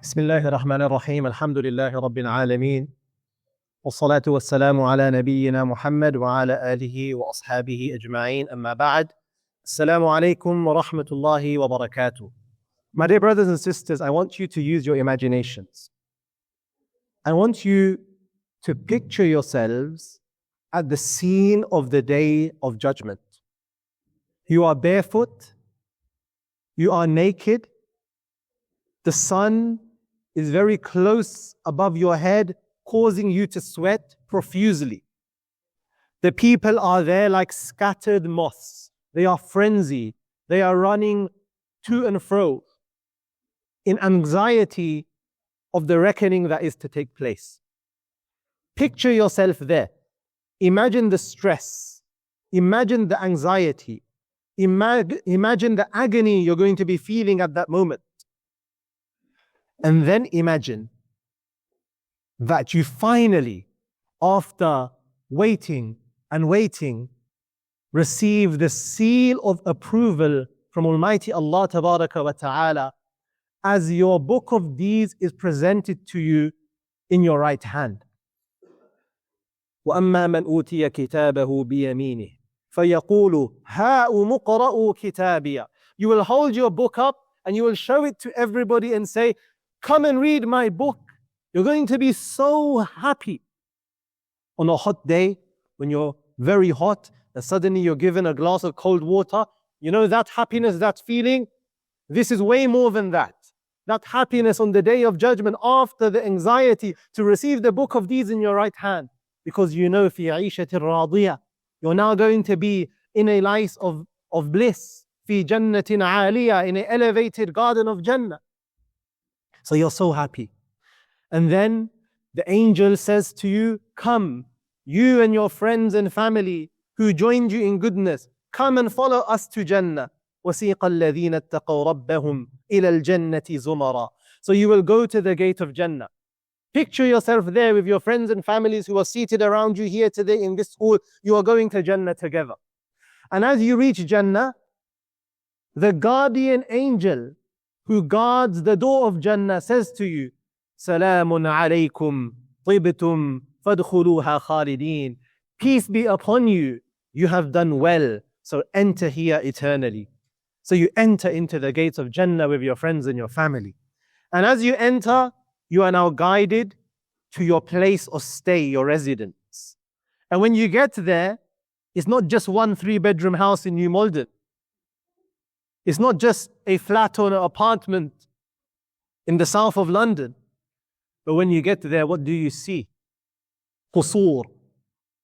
بسم الله الرحمن الرحيم الحمد لله رب العالمين والصلاة والسلام على نبينا محمد وعلى آله وأصحابه أجمعين أما بعد السلام عليكم ورحمة الله وبركاته. My dear brothers and sisters, I want you to use your imaginations. I want you to picture yourselves at the scene of the day of judgment. You are barefoot, you are naked, the sun is very close above your head, causing you to sweat profusely. The people are there like scattered moths. They are frenzied. They are running to and fro in anxiety of the reckoning that is to take place. Picture yourself there. Imagine the stress. Imagine the anxiety. Imagine the agony you're going to be feeling at that moment. And then imagine that you finally, after waiting and waiting, receive the seal of approval from Almighty Allah Tabaraka wa Ta'ala as your book of deeds is presented to you in your right hand. وَأَمَّا مَنْ أُوتِيَ كِتَابَهُ بِيَمِينِهِ فَيَقُولُ هَاؤُمُ اقْرَءُوا كِتَابِيَهْ. You will hold your book up and you will show it to everybody and say, come and read my book. You're going to be so happy. On a hot day, when you're very hot, and suddenly you're given a glass of cold water, you know that happiness, that feeling? This is way more than that. That happiness on the day of judgment after the anxiety to receive the book of deeds in your right hand. Because you know, فِي عِيشَةٍ رَاضِيَةٍ. You're now going to be in a life of bliss. فِي جَنَّةٍ عَالِيَةٍ. In an elevated garden of Jannah. So you're so happy. And then the angel says to you, come, you and your friends and family who joined you in goodness, come and follow us to Jannah. وَسِيقَ الَّذِينَ اتَّقَوْا رَبَّهُمْ إِلَى الْجَنَّةِ زُمَرًا. So you will go to the gate of Jannah. Picture yourself there with your friends and families who are seated around you here today in this hall. You are going to Jannah together. And as you reach Jannah, the guardian angel who guards the door of Jannah says to you, Salamun alaykum, tibtum, fadkhuluha khalidin. Peace be upon you, you have done well, so enter here eternally. So you enter into the gates of Jannah with your friends and your family. And as you enter, you are now guided to your place of stay, your residence. And when you get there, it's not just one 3-bedroom house in New Malden. It's not just a flat or an apartment in the south of London. But when you get there, what do you see? Qusur,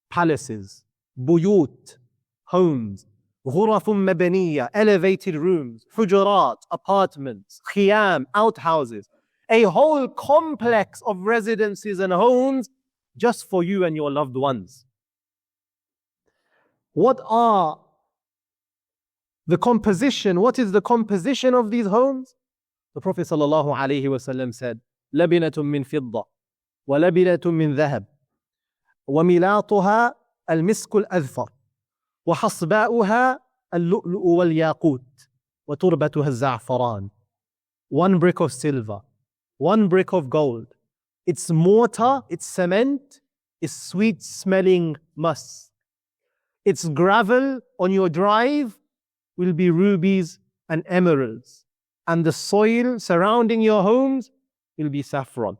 palaces, buyut, homes, ghurafun mabaniya, elevated rooms, hujurat, apartments, khiyam, outhouses. A whole complex of residences and homes just for you and your loved ones. What is the composition of these homes? The Prophet ﷺ said, لَبِنَةٌ مِّن فِضَّةٍ وَلَبِنَةٌ مِّن ذَهَبٍ وَمِلَاطُهَا الْمِسْكُ الْأَذْفَرُ وَحَصْبَاؤُهَا اللُّؤْلُؤُ وَالْيَاقُوتُ وَتُرْبَتُهَا الزَّعْفَرَانُ. One brick of silver, one brick of gold. Its mortar, its cement is sweet-smelling musk. Its gravel on your drive will be rubies and emeralds. And the soil surrounding your homes will be saffron.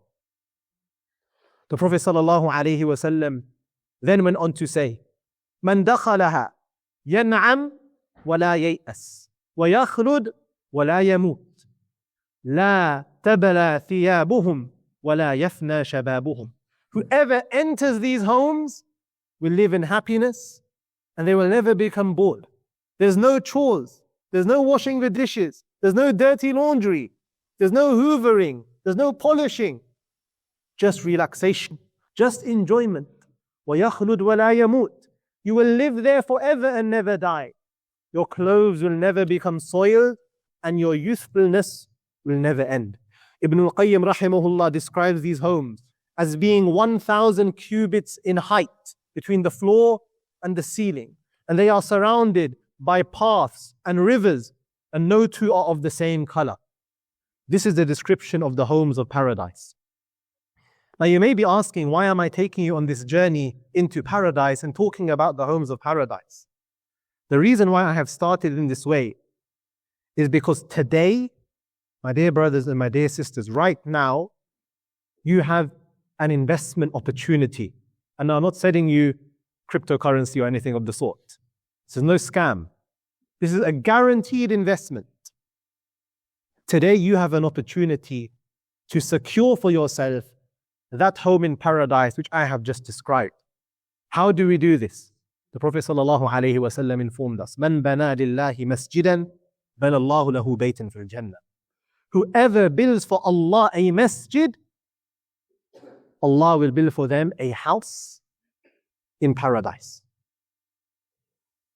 The Prophet ﷺ then went on to say, مَنْ دَخَلَهَا يَنْعَمْ وَلَا يَيْأَسْ وَيَخْلُدْ وَلَا يَمُوتْ لَا تَبْلَى ثِيَابُهُمْ وَلَا يَفْنَى شَبَابُهُمْ. Whoever enters these homes will live in happiness and they will never become bored. There's no chores. There's no washing the dishes. There's no dirty laundry. There's no hoovering. There's no polishing. Just relaxation. Just enjoyment. وَيَخْلُدْ وَلَا يَمُوتْ. You will live there forever and never die. Your clothes will never become soiled and your youthfulness will never end. Ibn al-Qayyim rahimahullah describes these homes as being 1,000 cubits in height between the floor and the ceiling. And they are surrounded by paths and rivers, and no two are of the same color. This is the description of the homes of paradise. Now you may be asking, why am I taking you on this journey into paradise and talking about the homes of paradise? The reason why I have started in this way is because today, my dear brothers and my dear sisters, right now, you have an investment opportunity. And I'm not selling you cryptocurrency or anything of the sort. This is no scam. This is a guaranteed investment. Today you have an opportunity to secure for yourself that home in paradise which I have just described. How do we do this? The Prophet ﷺ informed us, "Man bana lillahi masjidan, bana Allahu lahu baytan fil Jannah." Whoever builds for Allah a masjid, Allah will build for them a house in paradise.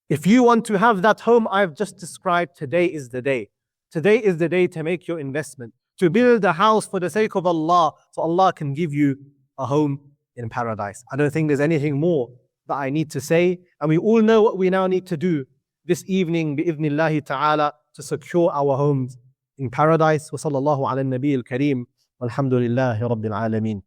If you want to have that home I've just described, today is the day. Today is the day to make your investment, to build a house for the sake of Allah, so Allah can give you a home in paradise. I don't think there's anything more that I need to say. And we all know what we now need to do this evening, bi'idhnillahi ta'ala, to secure our homes in paradise. Wa sallallahu ala nabi al-kareem. Walhamdulillahi rabbil alameen.